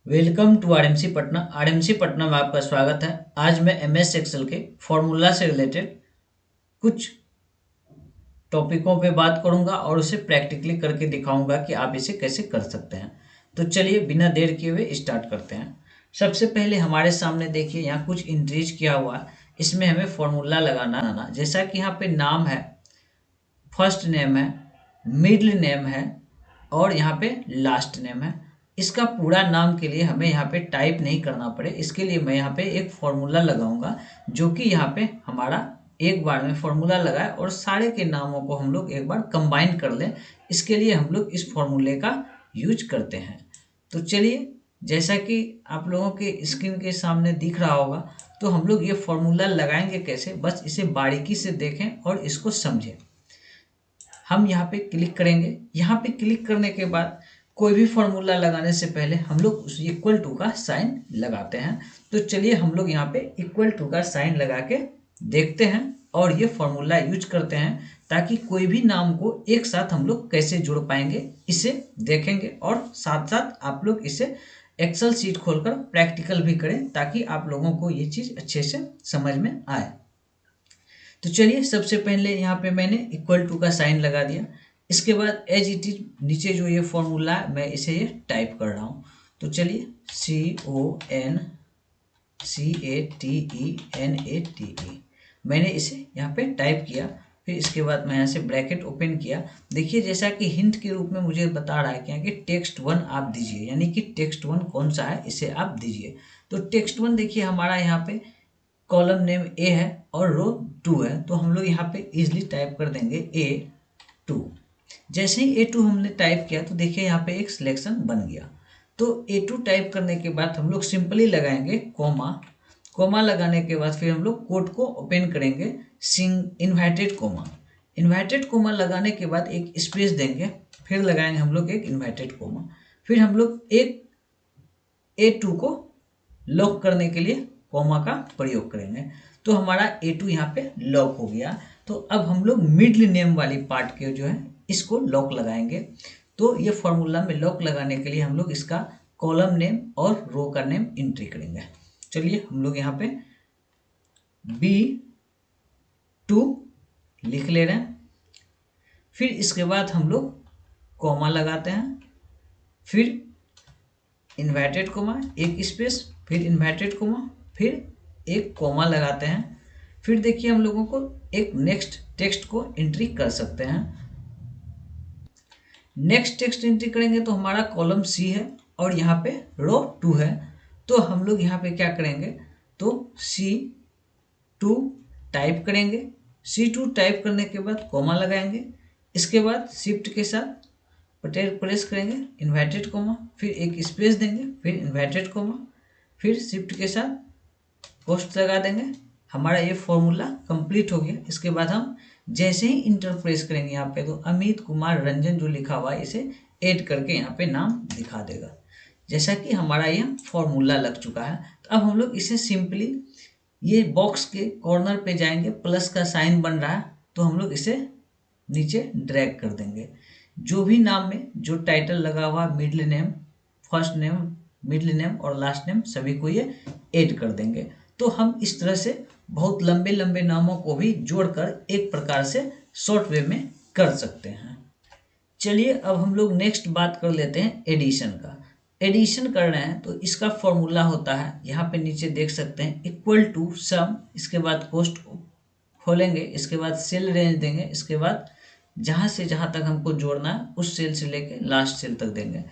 Welcome to RMC Patna. RMC Patna में आपका स्वागत है। आज मैं एमएस एक्सेल के फॉर्मूला से रिलेटेड कुछ टॉपिकों पे बात करूंगा और उसे प्रैक्टिकली करके दिखाऊंगा कि आप इसे कैसे कर सकते हैं। तो चलिए बिना देर किए हुए स्टार्ट करते हैं। सबसे पहले हमारे सामने देखिए यहाँ कुछ इंट्रीज किया हुआ है। इसमें हमें फॉर्मूला लगाना जैसा कि यहाँ पे नाम है, फर्स्ट नेम है, मिडिल नेम है और यहाँ पे लास्ट नेम है। इसका पूरा नाम के लिए हमें यहाँ पे टाइप नहीं करना पड़े, इसके लिए मैं यहाँ पे एक फॉर्मूला लगाऊंगा जो कि यहाँ पे हमारा एक बार में फॉर्मूला लगाए और सारे के नामों को हम लोग एक बार कंबाइन कर लें। इसके लिए हम लोग इस फॉर्मूले का यूज करते हैं। तो चलिए, जैसा कि आप लोगों के स्क्रीन के सामने दिख रहा होगा, तो हम लोग ये फॉर्मूला लगाएंगे कैसे, बस इसे बारीकी से देखें और इसको समझें। हम यहाँ पे क्लिक करेंगे। यहाँ पे क्लिक करने के बाद कोई भी फॉर्मूला लगाने से पहले हम लोग उस इक्वल टू का साइन लगाते हैं। तो चलिए हम लोग यहाँ पे इक्वल टू का साइन लगा के देखते हैं और ये फॉर्मूला यूज करते हैं ताकि कोई भी नाम को एक साथ हम लोग कैसे जोड़ पाएंगे इसे देखेंगे और साथ साथ आप लोग इसे एक्सेल सीट खोलकर प्रैक्टिकल भी करें ताकि आप लोगों को ये चीज़ अच्छे से समझ में आए। तो चलिए, सबसे पहले यहाँ पे मैंने इक्वल टू का साइन लगा दिया। इसके बाद एज इट इज नीचे जो ये फॉर्मूला है मैं इसे ये टाइप कर रहा हूँ। तो चलिए, CONCATENATE मैंने इसे यहाँ पे टाइप किया। फिर इसके बाद मैं यहाँ से ब्रैकेट ओपन किया। देखिए, जैसा कि हिंट के रूप में मुझे बता रहा है कि यहाँ कि टेक्स्ट वन आप दीजिए, यानी कि टेक्स्ट वन कौन सा है इसे आप दीजिए। तो टेक्स्ट वन देखिए हमारा यहाँ पे कॉलम नेम ए है और रो 2 है, तो हम लोग यहाँ पे इजिली टाइप कर देंगे A2। जैसे ही A2 हमने टाइप किया तो देखिए यहाँ पे एक सिलेक्शन बन गया। तो A2 टाइप करने के बाद हम लोग सिंपली लगाएंगे कोमा। कोमा लगाने के बाद फिर हम लोग कोट को ओपन करेंगे, इन्वर्टेड कोमा। इन्वर्टेड कोमा लगाने के बाद एक स्पेस देंगे, फिर लगाएंगे हम लोग एक इन्वर्टेड कोमा। फिर हम लोग एक A2 को लॉक करने के लिए कॉमा का प्रयोग करेंगे। तो हमारा A2 यहाँ पे लॉक हो गया। तो अब हम लोग मिडिल नेम वाली पार्ट के जो है इसको लॉक लगाएंगे। तो ये फॉर्मूला में लॉक लगाने के लिए हम लोग इसका कॉलम नेम और रो का नेम एंट्री करेंगे। चलिए हम लोग यहाँ पे B2 लिख ले रहे हैं। फिर इसके बाद हम लोग कॉमा लगाते हैं, फिर इन्वर्टेड कोमा, एक स्पेस, फिर इन्वर्टेड कोमा, फिर एक कोमा लगाते हैं। फिर देखिए हम लोगों को एक नेक्स्ट टेक्स्ट को एंट्री कर सकते हैं। नेक्स्ट टेक्स्ट एंट्री करेंगे तो हमारा कॉलम C है और यहाँ पे रो 2 है। तो हम लोग यहाँ पे क्या करेंगे, तो C2 टाइप करेंगे। C2 टाइप करने के बाद कोमा लगाएंगे। इसके बाद शिफ्ट के साथ प्रेस करेंगे, इन्वर्टेड कोमा, फिर एक स्पेस देंगे, फिर इन्वर्टेड कोमा, फिर शिफ्ट के साथ पोस्ट लगा देंगे। हमारा ये फॉर्मूला कंप्लीट हो गया। इसके बाद हम जैसे ही इंटर प्रेस करेंगे यहाँ पे तो अमित कुमार रंजन जो लिखा हुआ है इसे ऐड करके यहाँ पे नाम दिखा देगा। जैसा कि हमारा ये फॉर्मूला लग चुका है। तो अब हम लोग इसे सिंपली ये बॉक्स के कॉर्नर पे जाएंगे, प्लस का साइन बन रहा है तो हम लोग इसे नीचे ड्रैग कर देंगे। जो भी नाम में जो टाइटल लगा हुआ, middle name, first name, middle name और लास्ट नेम सभी को ये ऐड कर देंगे। तो हम इस तरह से बहुत लंबे लंबे नामों को भी जोड़कर एक प्रकार से शॉर्ट वे में कर सकते हैं। चलिए अब हम लोग नेक्स्ट बात कर लेते हैं एडिशन का। एडिशन कर रहे हैं तो इसका फॉर्मूला होता है, यहाँ पे नीचे देख सकते हैं, इक्वल टू सम, इसके बाद कोष्ट खोलेंगे, इसके बाद सेल रेंज देंगे, इसके बाद जहाँ से जहाँ तक हमको जोड़ना है उस सेल से लेके लास्ट सेल तक देंगे।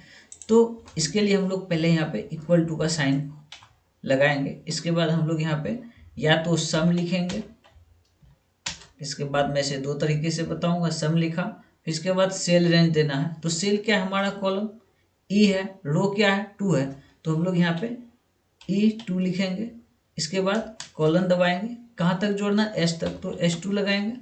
तो इसके लिए हम लोग पहले यहाँ पे इक्वल टू का साइन लगाएंगे। इसके बाद हम लोग यहाँ पे या तो सम लिखेंगे, इसके बाद मैं इसे दो तरीके से बताऊंगा। सम लिखा, फिर इसके बाद सेल रेंज देना है। तो सेल क्या है, हमारा कॉलम ई है, रो क्या है, 2 है, तो हम लोग यहाँ पे E2 लिखेंगे। इसके बाद कॉलन दबाएंगे, कहाँ तक जोड़ना है, एस तक, तो S2 लगाएंगे,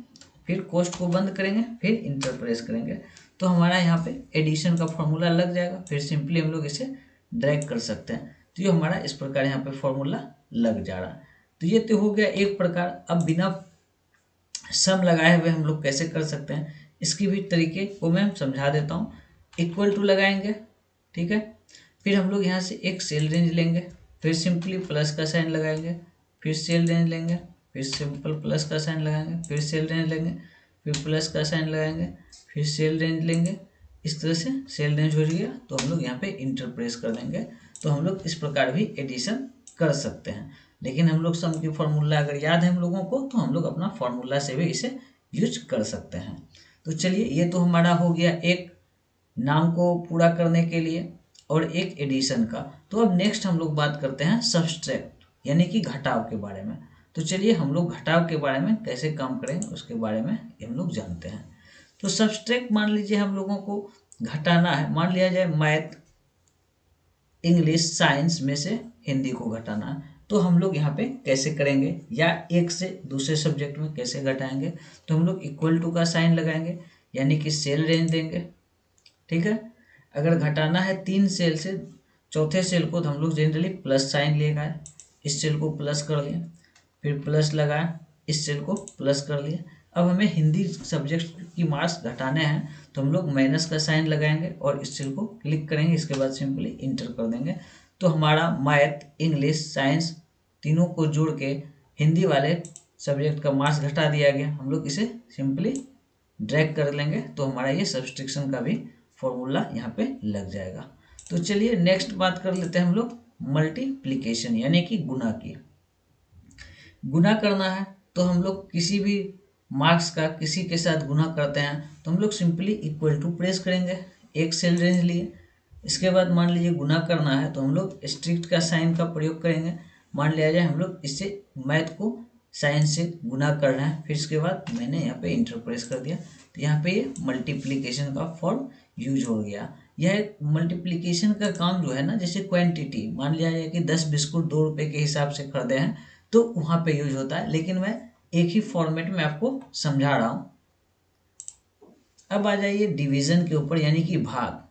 फिर कोष्ट को बंद करेंगे, फिर इंटर प्रेस करेंगे। तो हमारा यहाँ पे एडिशन का फॉर्मूला लग जाएगा। फिर सिंपली हम लोग इसे ड्रैग कर सकते हैं। तो ये हमारा इस प्रकार यहाँ पे फॉर्मूला लग जा रहा है। तो ये तो हो गया एक प्रकार। अब बिना सम लगाए हुए हम लोग कैसे कर सकते हैं, इसकी भी तरीके को मैं समझा देता हूँ। इक्वल टू लगाएंगे, ठीक है। फिर हम लोग यहाँ से एक सेल रेंज लेंगे, फिर सिंपली प्लस का साइन लगाएंगे, फिर सेल रेंज लेंगे, फिर सिंपल प्लस का साइन लगाएंगे, फिर सेल रेंज लेंगे, फिर प्लस का साइन लगाएंगे, फिर सेल रेंज लेंगे। इस तरह से सेल रेंज हो गया तो हम लोग यहाँ पे इंटर प्रेस कर देंगे। तो हम लोग इस प्रकार भी एडिशन कर सकते हैं। लेकिन हम लोग सम की फॉर्मूला अगर याद है हम लोगों को तो हम लोग अपना फॉर्मूला से भी इसे यूज कर सकते हैं। तो चलिए ये तो हमारा हो गया एक नाम को पूरा करने के लिए और एक एडिशन का। तो अब नेक्स्ट हम लोग बात करते हैं सब्सट्रैक्ट यानी कि घटाव के बारे में। तो चलिए हम लोग घटाव के बारे में कैसे काम करेंगे उसके बारे में हम लोग जानते हैं। तो सब्सट्रैक्ट मान लीजिए हम लोगों को घटाना है, मान लिया जाए मैथ, इंग्लिश, साइंस में से हिंदी को घटाना है। तो हम लोग यहाँ पे कैसे करेंगे या एक से दूसरे सब्जेक्ट में कैसे घटाएंगे। तो हम लोग इक्वल टू का साइन लगाएंगे यानी कि सेल रेंज देंगे, ठीक है। अगर घटाना है 3 सेल से चौथे सेल को तो हम लोग जनरली प्लस साइन लेगा, इस सेल को प्लस कर लिए, फिर प्लस लगाए, इस सेल को प्लस कर लिए। अब हमें हिंदी सब्जेक्ट की मार्क्स घटाने हैं तो हम लोग माइनस का साइन लगाएंगे और इस सेल को क्लिक करेंगे, इसके बाद सिंपली इंटर कर देंगे। तो हमारा मैथ, इंग्लिश, साइंस तीनों को जोड़ के हिंदी वाले सब्जेक्ट का मार्क्स घटा दिया गया। हम लोग इसे सिंपली ड्रैग कर लेंगे तो हमारा ये सब्सट्रैक्शन का भी फॉर्मूला यहाँ पे लग जाएगा। तो चलिए नेक्स्ट बात कर लेते हैं हम लोग मल्टीप्लिकेशन यानी कि गुना की। गुना करना है तो हम लोग किसी भी मार्क्स का किसी के साथ गुना करते हैं तो हम लोग सिंपली इक्वल टू प्रेस करेंगे, एक सेल रेंज लिए। इसके बाद मान लीजिए गुना करना है तो हम लोग स्ट्रिक्ट का साइन का प्रयोग करेंगे। मान लिया जाए हम लोग इससे मैथ को साइन से गुना करना है, फिर इसके बाद मैंने यहाँ पे इंटर प्रेस कर दिया तो यहाँ पे ये मल्टीप्लिकेशन का फॉर्म यूज हो गया। यह मल्टीप्लिकेशन का काम जो है ना, जैसे क्वांटिटी मान लिया जाए कि 10 बिस्कुट 2 रुपये के हिसाब से खरीदे हैं तो वहाँ पे यूज होता है, लेकिन मैं एक ही फॉर्मेट में आपको समझा रहा हूँ। अब आ जाइए डिवीजन के ऊपर यानी कि भाग।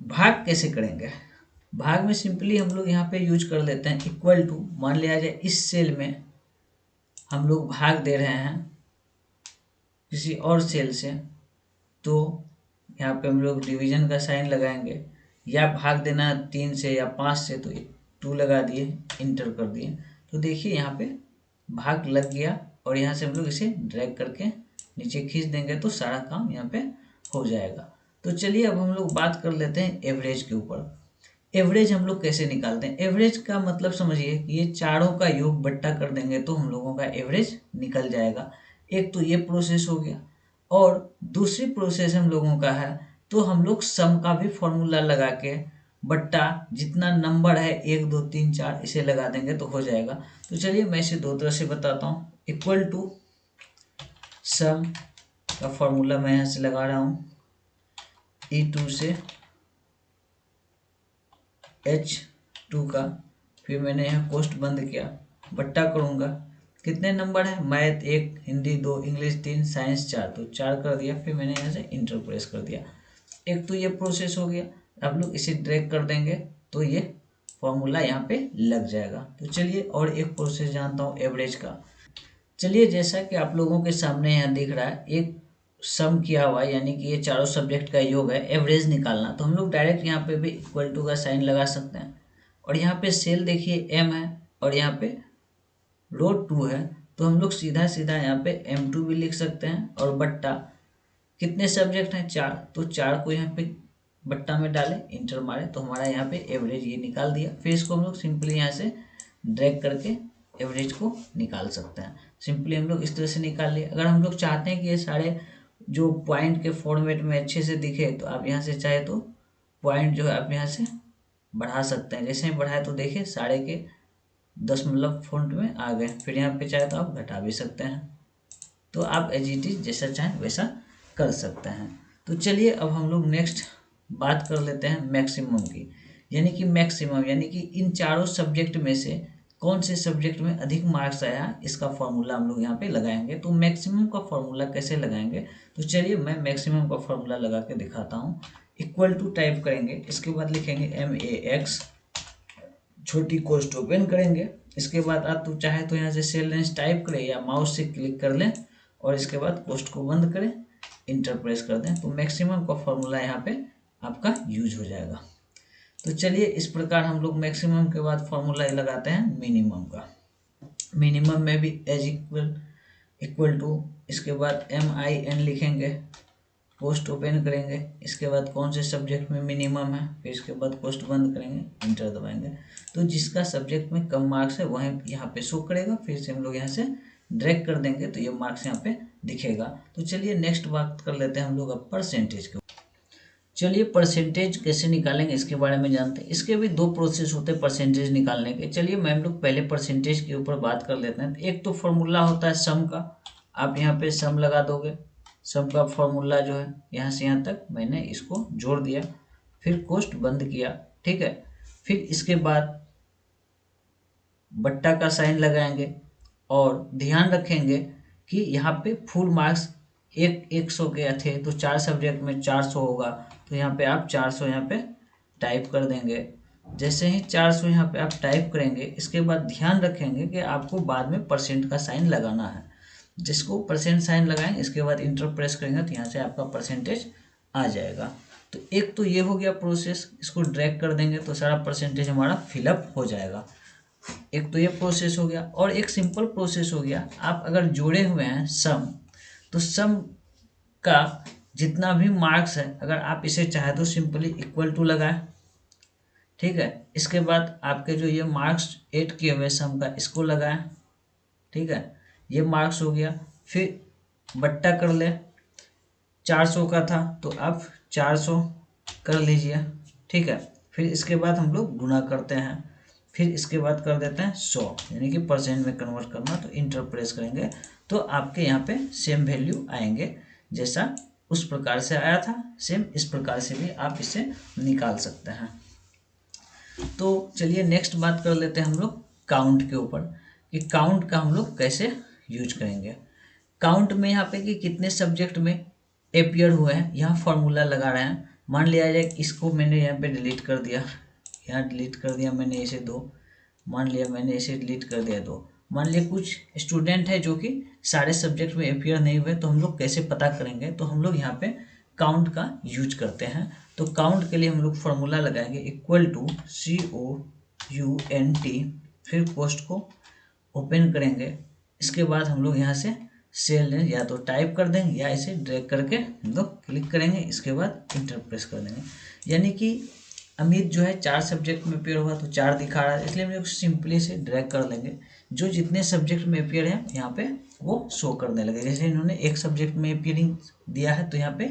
भाग कैसे करेंगे। भाग में सिंपली हम लोग यहाँ पे यूज कर लेते हैं इक्वल टू, मान लिया जाए इस सेल में हम लोग भाग दे रहे हैं किसी और सेल से, तो यहाँ पे हम लोग डिवीजन का साइन लगाएंगे। या भाग देना 3 से या 5 से तो 2 लगा दिए, इंटर कर दिए। तो देखिए यहाँ पे भाग लग गया और यहाँ से हम लोग इसे ड्रैग करके नीचे खींच देंगे तो सारा काम यहाँ पे हो जाएगा। तो चलिए अब हम लोग बात कर लेते हैं एवरेज के ऊपर। एवरेज हम लोग कैसे निकालते हैं। एवरेज का मतलब समझिए कि ये चारों का योग बट्टा कर देंगे तो हम लोगों का एवरेज निकल जाएगा। एक तो ये प्रोसेस हो गया और दूसरी प्रोसेस हम लोगों का है तो हम लोग सम का भी फॉर्मूला लगा के बट्टा जितना नंबर है 1 2 3 4 इसे लगा देंगे तो हो जाएगा। तो चलिए मैं इसे दो तरह से बताता हूँ। इक्वल टू सम का फॉर्मूला मैं यहाँ से लगा रहा हूँ, E2 से H2 का, फिर मैंने यहाँ कोष्ट बंद किया, बट्टा करूँगा। कितने नंबर है, मैथ 1, हिंदी 2, इंग्लिश 3, साइंस 4, तो 4 कर दिया। फिर मैंने यहाँ से इंटर प्रेस कर दिया। एक तो ये प्रोसेस हो गया। आप लोग इसे ड्रैग कर देंगे तो ये फॉर्मूला यहाँ पे लग जाएगा। तो चलिए और एक प्रोसेस जानता हूँ एवरेज का। चलिए जैसा कि आप लोगों के सामने यहाँ दिख रहा है एक सम किया हुआ है यानी कि ये चारों सब्जेक्ट का योग है, एवरेज निकालना। तो हम लोग डायरेक्ट यहाँ पे भी इक्वल टू का साइन लगा सकते हैं और यहाँ पे सेल देखिए m है और यहाँ पे रो 2 है तो हम लोग सीधा सीधा यहाँ पे m2 भी लिख सकते हैं और बट्टा कितने सब्जेक्ट हैं 4, तो 4 को यहाँ पे बट्टा में डाले, इंटर मारे तो हमारा यहाँ पे एवरेज ये निकाल दिया। फिर इसको हम लोग सिंपली यहाँ से ड्रैग करके एवरेज को निकाल सकते हैं। सिंपली हम लोग इस तरह से निकाल लिए। अगर हम लोग चाहते हैं कि ये सारे जो पॉइंट के फॉर्मेट में अच्छे से दिखे तो आप यहाँ से चाहे तो पॉइंट जो है आप यहाँ से बढ़ा सकते हैं। जैसे ही बढ़ाए तो देखिए सारे के दशमलव फॉन्ट में आ गए। फिर यहाँ पे चाहे तो आप घटा भी सकते हैं। तो आप एज इट इज जैसा चाहें वैसा कर सकते हैं। तो चलिए अब हम लोग नेक्स्ट बात कर लेते हैं मैक्सिमम की, यानी कि मैक्सिमम यानी कि इन चारों सब्जेक्ट में से कौन से सब्जेक्ट में अधिक मार्क्स आया इसका फॉर्मूला हम लोग यहाँ पे लगाएंगे। तो मैक्सिमम का फॉर्मूला कैसे लगाएंगे, तो चलिए मैं मैक्सिमम का फॉर्मूला लगा के दिखाता हूँ। इक्वल टू टाइप करेंगे, इसके बाद लिखेंगे MAX, छोटी कोष्ट ओपन करेंगे। इसके बाद आप तो चाहे तो यहाँ से सेल रेंज टाइप करें या माउस से क्लिक कर लें और इसके बाद कोष्ट को बंद करें, इंटर प्रेस कर दें तो मैक्सिमम का फॉर्मूला यहाँ पे आपका यूज हो जाएगा। तो चलिए इस प्रकार हम लोग मैक्सिमम के बाद फॉर्मूला लगाते हैं मिनिमम का। मिनिमम में भी एज इक्वल टू, इसके बाद MIN लिखेंगे, पोस्ट ओपन करेंगे, इसके बाद कौन से सब्जेक्ट में मिनिमम है, फिर इसके बाद पोस्ट बंद करेंगे, इंटर दबाएंगे। तो जिसका सब्जेक्ट में कम मार्क्स है वह यहाँ पे शो करेगा, फिर से हम लोग यहाँ से ड्रैग कर देंगे तो ये मार्क्स यहाँ पे दिखेगा। तो चलिए नेक्स्ट बात कर लेते हैं हम लोग अब परसेंटेज के। चलिए परसेंटेज कैसे निकालेंगे इसके बारे में जानते हैं। इसके भी दो प्रोसेस होते हैं परसेंटेज निकालने के। चलिए मैं हम लोग पहले परसेंटेज के ऊपर बात कर लेते हैं। एक तो फॉर्मूला होता है सम का, आप यहाँ पे सम लगा दोगे। सम का फॉर्मूला जो है यहाँ से यहाँ तक मैंने इसको जोड़ दिया, फिर कोष्ट बंद किया, ठीक है। फिर इसके बाद बट्टा का साइन लगाएंगे और ध्यान रखेंगे कि यहाँ पे फुल मार्क्स 100 के थे तो 4 सब्जेक्ट में 400 होगा, तो यहाँ पे आप 400 यहाँ पे टाइप कर देंगे। जैसे ही 400 यहाँ पे आप टाइप करेंगे, इसके बाद ध्यान रखेंगे कि आपको बाद में परसेंट का साइन लगाना है। जिसको परसेंट साइन लगाएंगे इसके बाद इंटर प्रेस करेंगे तो यहाँ से आपका परसेंटेज आ जाएगा। तो एक तो ये हो गया प्रोसेस, इसको ड्रैग कर देंगे तो सारा परसेंटेज हमारा फिलअप हो जाएगा। एक तो ये प्रोसेस हो गया। और एक सिंपल प्रोसेस हो गया, आप अगर जोड़े हुए हैं सम, तो सम का जितना भी मार्क्स है अगर आप इसे चाहे तो सिंपली इक्वल टू लगाएं, ठीक है। इसके बाद आपके जो ये मार्क्स ऐड किए हुए सम का इसको लगाएं, ठीक है। ये मार्क्स हो गया। फिर बट्टा कर ले, 400 का था तो आप 400 कर लीजिए, ठीक है। फिर इसके बाद हम लोग गुना करते हैं, फिर इसके बाद कर देते हैं 100, यानी कि परसेंट में कन्वर्ट करना, तो इंटर प्रेस करेंगे तो आपके यहाँ पे सेम वैल्यू आएंगे। जैसा उस प्रकार से आया था सेम इस प्रकार से भी आप इसे निकाल सकते हैं। तो चलिए नेक्स्ट बात कर लेते हैं हम लोग काउंट के ऊपर, कि काउंट का हम लोग कैसे यूज करेंगे। काउंट में यहाँ पे कि कितने सब्जेक्ट में अपियर हुए हैं, यहाँ फॉर्मूला लगा रहे हैं। मान लिया जाए इसको मैंने यहाँ पे डिलीट कर दिया, यहाँ डिलीट कर दिया मैंने इसे 2, मान लिया मैंने इसे डिलीट कर दिया 2। मान लिया कुछ स्टूडेंट है जो कि सारे सब्जेक्ट में अपियर नहीं हुए, तो हम लोग कैसे पता करेंगे, तो हम लोग यहाँ पे काउंट का यूज करते हैं। तो काउंट के लिए हम लोग फॉर्मूला लगाएंगे इक्वल टू COUNT, फिर पोस्ट को ओपन करेंगे। इसके बाद हम लोग यहाँ से सेल या तो टाइप कर देंगे या इसे ड्रैग करके हम लोग क्लिक करेंगे, इसके बाद इंटर प्रेस कर देंगे। यानी कि अमित जो है 4 सब्जेक्ट में अपियर हुआ तो 4 दिखा रहा है, इसलिए हम लोग सिंपली से ड्रैग कर लेंगे। जो जितने सब्जेक्ट में अपियर है यहाँ पे वो शो करने लगे। जैसे इन्होंने एक सब्जेक्ट में अपियरिंग दिया है तो यहाँ पे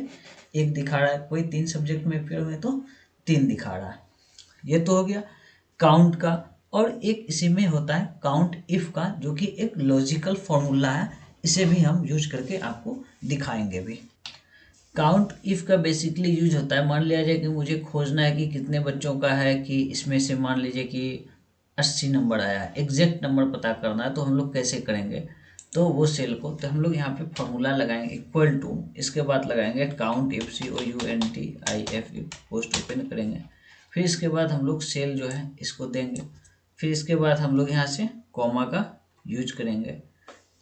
1 दिखा रहा है, कोई 3 सब्जेक्ट में अपियर हुए तो 3 दिखा रहा है। ये तो हो गया काउंट का। और एक इसी में होता है काउंट इफ का, जो कि एक लॉजिकल फॉर्मूला है, इसे भी हम यूज करके आपको दिखाएंगे भी। काउंट इफ का बेसिकली यूज होता है, मान लिया जाए कि मुझे खोजना है कि कितने बच्चों का है, कि इसमें से मान लीजिए कि 80 नंबर आया है, एग्जैक्ट नंबर पता करना है, तो हम लोग कैसे करेंगे, तो वो सेल को, तो हम लोग यहाँ पे फॉर्मूला लगाएंगे इक्वल टू, इसके बाद लगाएंगे count if COUNTIF, post open करेंगे। फिर इसके बाद हम लोग सेल जो है इसको देंगे। फिर इसके बाद हम लोग यहाँ से कॉमा का यूज करेंगे।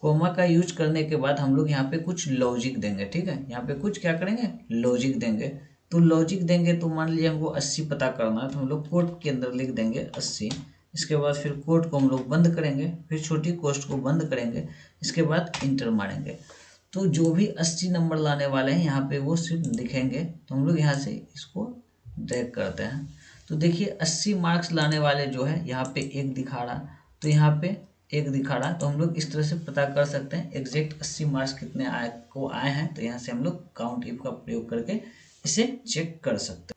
कोमा का यूज करने के बाद हम लोग यहाँ पे कुछ लॉजिक देंगे, ठीक है। यहाँ पे कुछ क्या करेंगे, लॉजिक देंगे। तो लॉजिक देंगे तो मान लीजिए हमको 80 पता करना है, तो हम लोग कोट के अंदर लिख देंगे 80। इसके बाद फिर कोट को हम लोग बंद करेंगे, फिर छोटी कोष्ट को बंद करेंगे, इसके बाद इंटर मारेंगे। तो जो भी 80 नंबर लाने वाले हैं यहाँ पे वो सिर्फ दिखेंगे, तो हम लोग यहाँ से इसको ड्रैग करते हैं। तो देखिए 80 मार्क्स लाने वाले जो है यहाँ पे 1 दिखा रहा, तो यहाँ पे 1 दिखा रहा, तो हम लोग इस तरह से पता कर सकते हैं एग्जैक्ट 80 मार्क्स कितने आए हैं। तो यहाँ से हम लोग काउंट इफ का प्रयोग करके इसे चेक कर सकते हैं।